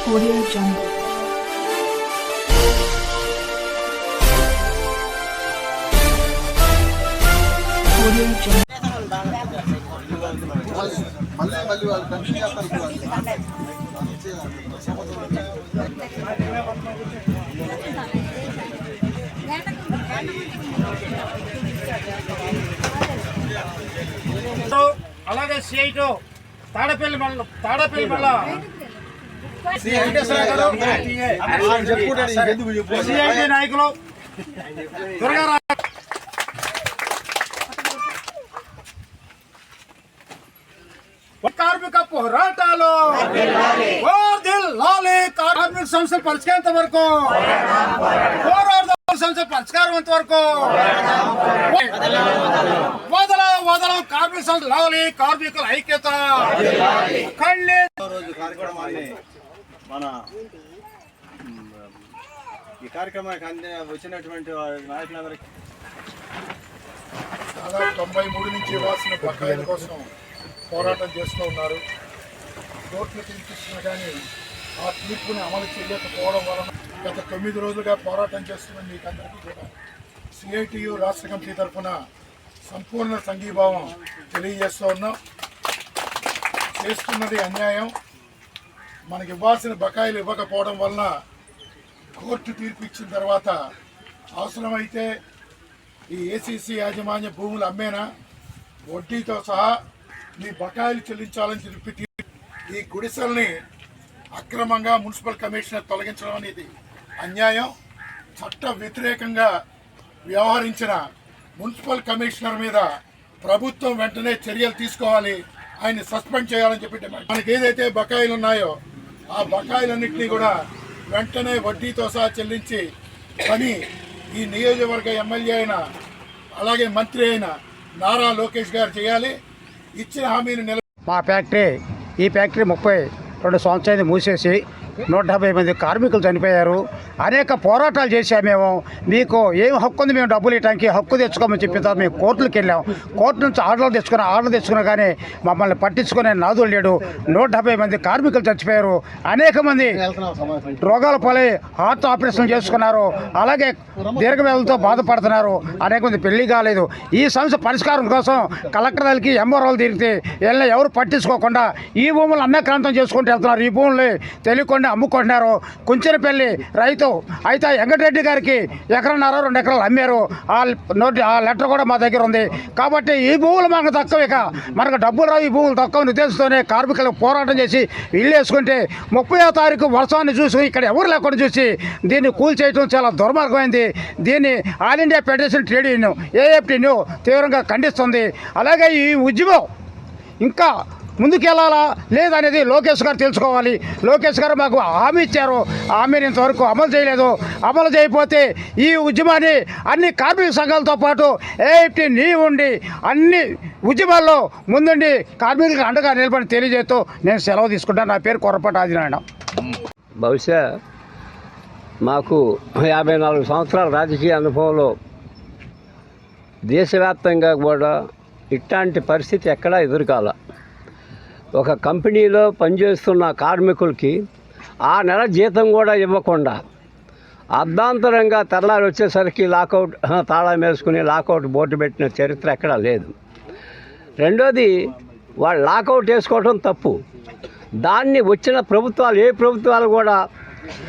Audio Jungle. Audio Jungle. మళ్ళీ వాళ్ళు confuse చేస్తారు. అలాగే సిఐటు తాడపల్లి మల్ల సిఐటి నాయకులు త్వరగా కార్మిక పోరాటాలు కార్మిక సంస్థలు పరిష్కారంత వరకు సంస్థ పరిష్కారం వరకు వదలం కార్మిక సంస్థ లాలి కార్మికుల ఐక్యత రోజు కార్యక్రమాన్ని మన ఈ కార్యక్రమానికి వచ్చినటువంటి నాయకులందరికీ దాదాపు 93 నుంచి ఇవ్వాల్సిన బకాయిల కోసం పోరాటం చేస్తూ ఉన్నారు. కోర్టులు తీర్పిస్తున్నా కానీ ఆ తీర్పుని అమలు చేయలేకపోవడం వలన గత 9 రోజులుగా పోరాటం చేస్తున్న మీకందరికీ కూడా సిఐటియు రాష్ట్ర కమిటీ తరఫున సంపూర్ణ సంఘీభావం తెలియజేస్తూ ఉన్నాం. చేస్తున్నది అన్యాయం. మనకి ఇవ్వాల్సిన బకాయిలు ఇవ్వకపోవడం వలన కోర్టు తీర్పు ఇచ్చిన తర్వాత అవసరమైతే ఈ ఏసీసీ యాజమాన్య భూములు అమ్మేనా వడ్డీతో సహా మీ బకాయిలు చెల్లించాలని చెప్పి ఈ గుడిసెల్ని అక్రమంగా మున్సిపల్ కమిషనర్ తొలగించడం అనేది అన్యాయం. చట్ట వ్యతిరేకంగా వ్యవహరించిన మున్సిపల్ కమిషనర్ మీద ప్రభుత్వం వెంటనే చర్యలు తీసుకోవాలి, ఆయన్ని సస్పెండ్ చేయాలని చెప్పి డిమాండ్. మనకి ఏదైతే బకాయిలు ఉన్నాయో ఆ బకాయిలన్నింటినీ కూడా వెంటనే వడ్డీతో సహా చెల్లించి పని ఈ నియోజకవర్గ ఎమ్మెల్యే అయిన అలాగే మంత్రి అయిన నారా లోకేష్ గారు చేయాలి. ఇచ్చిన హామీని మా ఫ్యాక్టరీ ఈ ఫ్యాక్టరీ 32 సంవత్సరాలు మూసేసి 170 మంది కార్మికులు చనిపోయారు. అనేక పోరాటాలు చేశాము. మేము మీకు ఏం హక్కు ఉంది, మేము డబ్బులు ఇవ్వడానికి హక్కు తెచ్చుకోమని చెప్పిన తర్వాత మేము కోర్టులకు వెళ్ళాం. కోర్టు నుంచి ఆర్డర్ తెచ్చుకున్నా కానీ మమ్మల్ని పట్టించుకునే నాదులు లేడు. 170 మంది కార్మికులు చచ్చిపోయారు. అనేక మంది రోగాల పాలై హార్ట్ ఆపరేషన్ చేసుకున్నారు. అలాగే దీర్ఘవ్యాధులతో బాధపడుతున్నారు. అనేక మంది పెళ్లి కాలేదు. ఈ సమస్య పరిష్కారం కోసం కలెక్టర్ దగ్గరికి ఎంఆర్ఓలు తిరిగితే వీళ్ళని ఎవరు పట్టించుకోకుండా ఈ భూములు అమ్మక్రాంతం చేసుకుంటూ వెళ్తున్నారు. ఈ భూములు తెలియకుండా అమ్ముకుంటున్నారు. కుంచెనపల్లి రైతు అయితే వెంకటరెడ్డి గారికి 1.5 ఎకరం 2 ఎకరాలు అమ్మారు. ఆ లెటర్ కూడా మా దగ్గర ఉంది. కాబట్టి ఈ భూములు మనకు తక్కువ, ఇక మనకు డబ్బులు రావు, ఈ భూములు తక్కువ ఉద్దేశంతోనే కార్మికులకు పోరాటం చేసి ఇల్లు వేసుకుంటే 30వ తారీఖు వర్షాన్ని చూసి ఇక్కడ ఎవరు లేకుండా చూసి దీన్ని కూల్చేయడం చాలా దుర్మార్గమైంది. దీన్ని all India federation trade union ఏఎఫ్టీను తీవ్రంగా ఖండిస్తుంది. అలాగే ఈ ఉద్యమం ఇంకా ముందుకెళ్ళాలా లేదనేది లోకేష్ గారు తెలుసుకోవాలి. లోకేష్ గారు మాకు హామీ ఇచ్చారు. హామీని ఇంతవరకు అమలు చేయలేదు. అమలు చేయకపోతే ఈ ఉద్యమాన్ని అన్ని కార్మిక సంఘాలతో పాటు ఏఎఫ్టీ ఉండి అన్ని ఉద్యమాల్లో ముందుండి కార్మికులకు అండగా నిలబడి తెలియజేస్తూ నేను సెలవు తీసుకుంటాను. నా పేరు కొర్రపాటి ఆదినారాయణ. బహుశా మాకు 54 సంవత్సరాల రాజకీయ అనుభవంలో దేశవ్యాప్తంగా కూడా ఇట్లాంటి పరిస్థితి ఎక్కడా ఎదురుకాల. ఒక కంపెనీలో పనిచేస్తున్న కార్మికులకి ఆ నెల జీతం కూడా ఇవ్వకుండా అర్ధాంతరంగా తెల్లారి వచ్చేసరికి లాకౌట్ తాళం వేసుకుని లాకౌట్ బోర్డు పెట్టిన చరిత్ర ఎక్కడా లేదు. రెండోది వాళ్ళు లాకౌట్ వేసుకోవడం తప్పు. దాన్ని వచ్చిన ప్రభుత్వాలు ఏ ప్రభుత్వాలు కూడా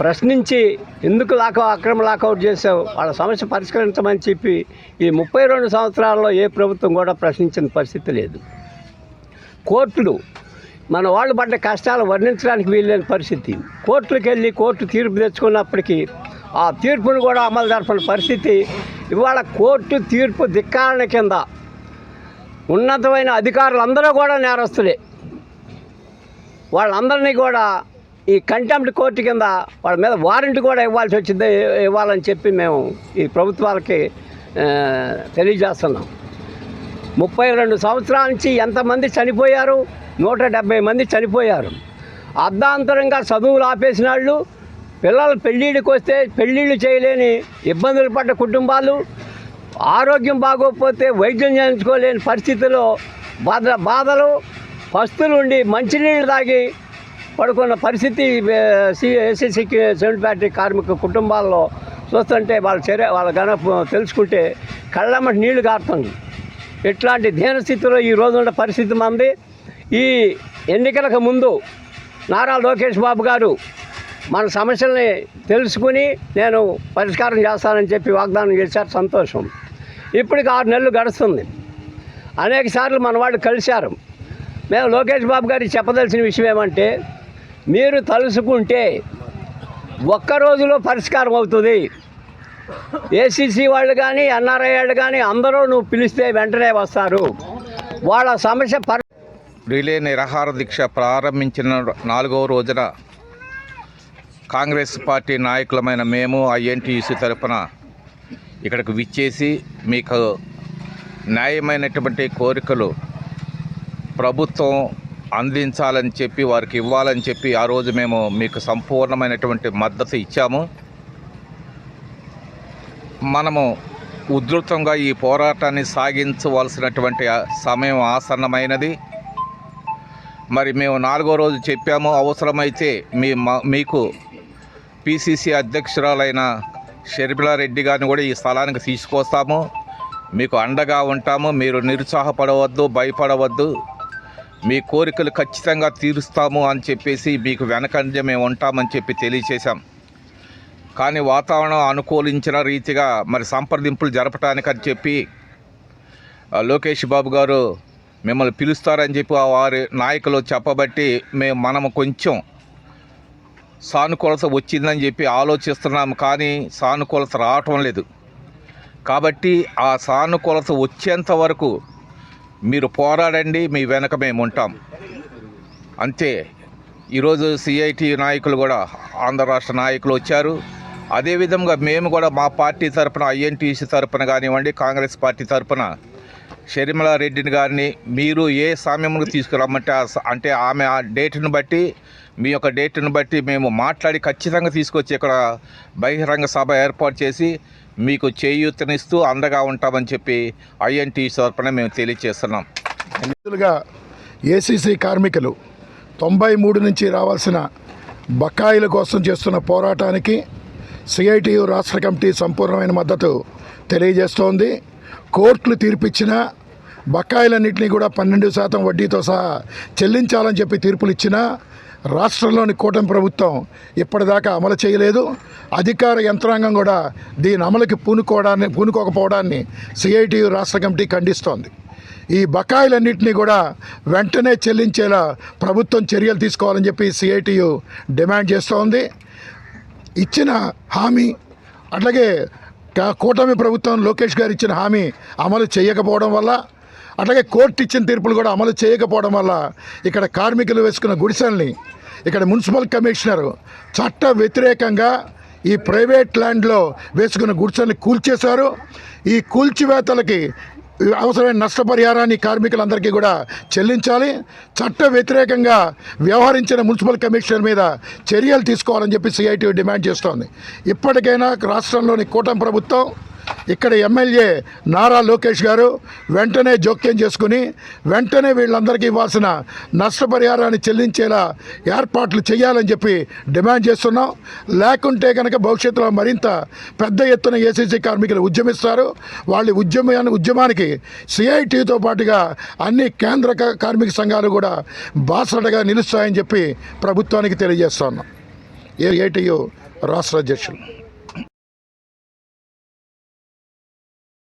ప్రశ్నించి ఎందుకు అక్రమ లాకౌట్ చేసావు, వాళ్ళ సమస్య పరిష్కరించమని చెప్పి ఈ 32 సంవత్సరాల్లో ఏ ప్రభుత్వం కూడా ప్రశ్నించిన పరిస్థితి లేదు. కోర్టులు మన వాళ్ళు పడ్డ కష్టాలు వర్ణించడానికి వీల్లేని పరిస్థితి. కోర్టులకు వెళ్ళి కోర్టు తీర్పు తెచ్చుకున్నప్పటికీ ఆ తీర్పును కూడా అమలు జరపని పరిస్థితి. ఇవాళ కోర్టు తీర్పు ధిక్కారణ కింద ఉన్నతమైన అధికారులందరూ కూడా నేరస్తులే. వాళ్ళందరినీ కూడా ఈ కంటెంప్ట్ కోర్టు కింద వాళ్ళ మీద వారెంట్ కూడా ఇవ్వాలని చెప్పి మేము ఈ ప్రభుత్వాలకి తెలియజేస్తున్నాం. 32 సంవత్సరాల నుంచి ఎంతమంది చనిపోయారు? 170 మంది చనిపోయారు. అర్ధాంతరంగా చదువులు ఆపేసిన వాళ్ళు, పిల్లలు పెళ్ళిళ్ళకి వస్తే పెళ్ళిళ్ళు చేయలేని ఇబ్బందులు పడ్డ కుటుంబాలు, ఆరోగ్యం బాగోకపోతే వైద్యం చేయించుకోలేని పరిస్థితిలో బాధలు, పస్తులుండి మంచినీళ్ళు తాగి పడుకున్న పరిస్థితి ఏసీసీ సిమెంట్ ఫ్యాక్టరీ కార్మిక కుటుంబాల్లో చూస్తుంటే వాళ్ళ గనక తెలుసుకుంటే కళ్ళమ్మటి నీళ్లు కారుతుంది. ఇట్లాంటి దీనస్థితిలో ఈ రోజు ఉన్న పరిస్థితి మంది. ఈ ఎన్నికలకు ముందు నారా లోకేష్ బాబు గారు మన సమస్యల్ని తెలుసుకుని నేను పరిష్కారం చేస్తానని చెప్పి వాగ్దానం చేశారు. సంతోషం. ఇప్పటికి 6 నెలలు గడుస్తుంది. అనేక సార్లు మన వాళ్ళు కలిశారు. మేము లోకేష్ బాబు గారికి చెప్పదలసిన విషయం ఏమంటే, మీరు తలుసుకుంటే ఒక్క రోజులో పరిష్కారం అవుతుంది. ఏసీసీ వాళ్ళు కానీ ఎన్ఆర్ఐ వాళ్ళు కానీ అందరూ నువ్వు పిలిస్తే వెంటనే వస్తారు. వాళ్ళ సమస్య రిలే నిరాహార దీక్ష ప్రారంభించిన 4వ రోజున కాంగ్రెస్ పార్టీ నాయకులమైన మేము ఐఎన్టీయూసీ తరపున ఇక్కడికి విచ్చేసి మీకు న్యాయమైనటువంటి కోరికలు ప్రభుత్వం అందించాలని చెప్పి వారికి ఇవ్వాలని చెప్పి ఆ రోజు మేము మీకు సంపూర్ణమైనటువంటి మద్దతు ఇచ్చాము. మనము ఉధృతంగా ఈ పోరాటాన్ని సాగించవలసినటువంటి సమయం ఆసన్నమైనది. మరి మేము 4వ రోజు చెప్పాము, అవసరమైతే మీకు పిసిసి అధ్యక్షురాలైన షర్మిలారెడ్డి గారిని కూడా ఈ స్థలానికి తీసుకొస్తాము, మీకు అండగా ఉంటాము, మీరు నిరుత్సాహపడవద్దు, భయపడవద్దు, మీ కోరికలు ఖచ్చితంగా తీరుస్తాము అని చెప్పేసి మీకు వెనకంజ మేము ఉంటామని చెప్పి తెలియచేశాం. కానీ వాతావరణం అనుకూలించిన రీతిగా మరి సంప్రదింపులు జరపటానికని చెప్పి లోకేష్ బాబు గారు మిమ్మల్ని పిలుస్తారని చెప్పి వారి నాయకులు చెప్పబట్టి మనము కొంచెం సానుకూలత వచ్చిందని చెప్పి ఆలోచిస్తున్నాము. కానీ సానుకూలత రావటం లేదు. కాబట్టి ఆ సానుకూలత వచ్చేంత వరకు మీరు పోరాడండి, మీ వెనక మేము ఉంటాం అంతే. ఈరోజు సిఐటి నాయకులు కూడా ఆంధ్ర రాష్ట్ర నాయకులు వచ్చారు. అదేవిధంగా మేము కూడా మా పార్టీ తరఫున ఐఎన్టీసీ తరఫున కానివ్వండి, కాంగ్రెస్ పార్టీ తరఫున షర్మిలారెడ్డిని గారిని మీరు ఏ సమయంలో తీసుకురమ్మంటే అంటే ఆమె ఆ డేట్ను బట్టి మీ యొక్క డేట్ను బట్టి మేము మాట్లాడి ఖచ్చితంగా తీసుకొచ్చి ఇక్కడ బహిరంగ సభ ఏర్పాటు చేసి మీకు చేయూతనిస్తూ అండగా ఉంటామని చెప్పి ఐఎన్టీసీ తరఫున మేము తెలియజేస్తున్నాం. ఏసీసీ కార్మికులు 93 నుంచి రావాల్సిన బకాయిల కోసం చేస్తున్న పోరాటానికి సిఐటియు రాష్ట్ర కమిటీ సంపూర్ణమైన మద్దతు తెలియజేస్తోంది. కోర్టులు తీర్పిచ్చిన బకాయిలన్నింటినీ కూడా 12% వడ్డీతో సహా చెల్లించాలని చెప్పి తీర్పులు ఇచ్చినా రాష్ట్రంలోని కూటమి ప్రభుత్వం ఇప్పటిదాకా అమలు చేయలేదు. అధికార యంత్రాంగం కూడా దీని అమలుకి పూనుకోకపోవడాన్ని సిఐటియు రాష్ట్ర కమిటీ ఖండిస్తోంది. ఈ బకాయిలన్నింటినీ కూడా వెంటనే చెల్లించేలా ప్రభుత్వం చర్యలు తీసుకోవాలని చెప్పి సిఐటియు డిమాండ్ చేస్తోంది. ఇచ్చిన హామీ అట్లాగే కూటమి ప్రభుత్వం లోకేష్ గారు ఇచ్చిన హామీ అమలు చేయకపోవడం వల్ల, అట్లాగే కోర్టు ఇచ్చిన తీర్పులు కూడా అమలు చేయకపోవడం వల్ల ఇక్కడ కార్మికులు వేసుకున్న గుడిసెల్ని ఇక్కడ మున్సిపల్ కమిషనర్ చట్ట వ్యతిరేకంగా ఈ ప్రైవేట్ ల్యాండ్లో వేసుకున్న గుడిసెల్ని కూల్చేశారు. ఈ కూల్చివేతలకి అవసరమైన నష్టపరిహారాన్ని కార్మికులందరికీ కూడా చెల్లించాలి. చట్ట వ్యతిరేకంగా వ్యవహరించిన మున్సిపల్ కమిషనర్ మీద చర్యలు తీసుకోవాలని చెప్పి సిఐటియు డిమాండ్ చేస్తోంది. ఇప్పటికైనా రాష్ట్రంలోని కూటమి ప్రభుత్వం ఇక్కడ ఎమ్మెల్యే నారా లోకేష్ గారు వెంటనే జోక్యం చేసుకుని వెంటనే వీళ్ళందరికీ ఇవ్వాల్సిన నష్టపరిహారాన్ని చెల్లించేలా ఏర్పాట్లు చేయాలని చెప్పి డిమాండ్ చేస్తున్నాం. లేకుంటే కనుక భవిష్యత్తులో మరింత పెద్ద ఎత్తున ఏసీసీ కార్మికులు ఉద్యమిస్తారు. వాళ్ళ ఉద్యమానికి సిఐటితో పాటుగా అన్ని కేంద్ర కార్మిక సంఘాలు కూడా బాసటగా నిలుస్తాయని చెప్పి ప్రభుత్వానికి తెలియజేస్తున్నాం. ఏఐటియు రాష్ట్ర అధ్యక్షులు.